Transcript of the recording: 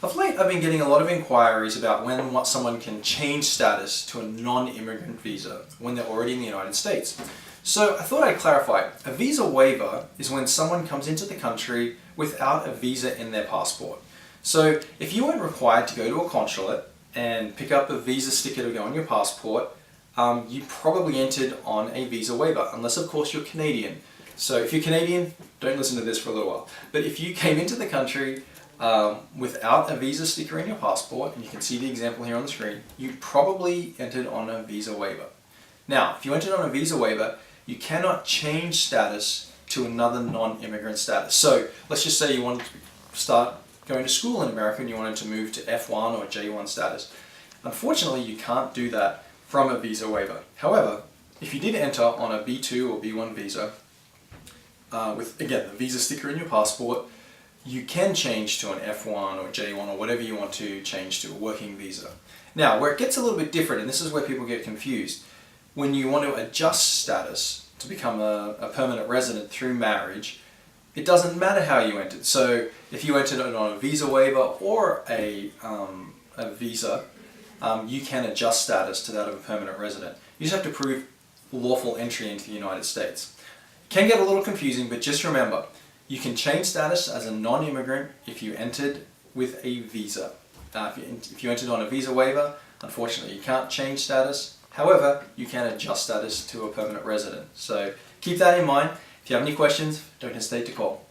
Of late, I've been getting a lot of inquiries about when someone can change status to a non-immigrant visa when they're already in the United States. So I thought I'd clarify. A visa waiver is when someone comes into the country without a visa in their passport. So if you weren't required to go to a consulate and pick up a visa sticker to go on your passport, you probably entered on a visa waiver, unless of course you're Canadian. So if you're Canadian, don't listen to this for a little while. But if you came into the country without a visa sticker in your passport, and you can see the example here on the screen, you probably entered on a visa waiver. Now, if you entered on a visa waiver, you cannot change status to another non-immigrant status. So let's just say you wanted to start going to school in America and you wanted to move to F1 or J1 status. Unfortunately, you can't do that from a visa waiver. However, if you did enter on a B2 or B1 visa, with, again, the visa sticker in your passport, you can change to an F1 or J1 or whatever you want to change to, a working visa. Now, where it gets a little bit different, and this is where people get confused, when you want to adjust status to become a permanent resident through marriage, it doesn't matter how you entered. So if you entered on a visa waiver or a visa, you can adjust status to that of a permanent resident. You just have to prove lawful entry into the United States. It can get a little confusing, but just remember, you can change status as a non-immigrant if you entered with a visa. If you entered on a visa waiver, unfortunately you can't change status. However, you can adjust status to a permanent resident. So keep that in mind. If you have any questions, don't hesitate to call.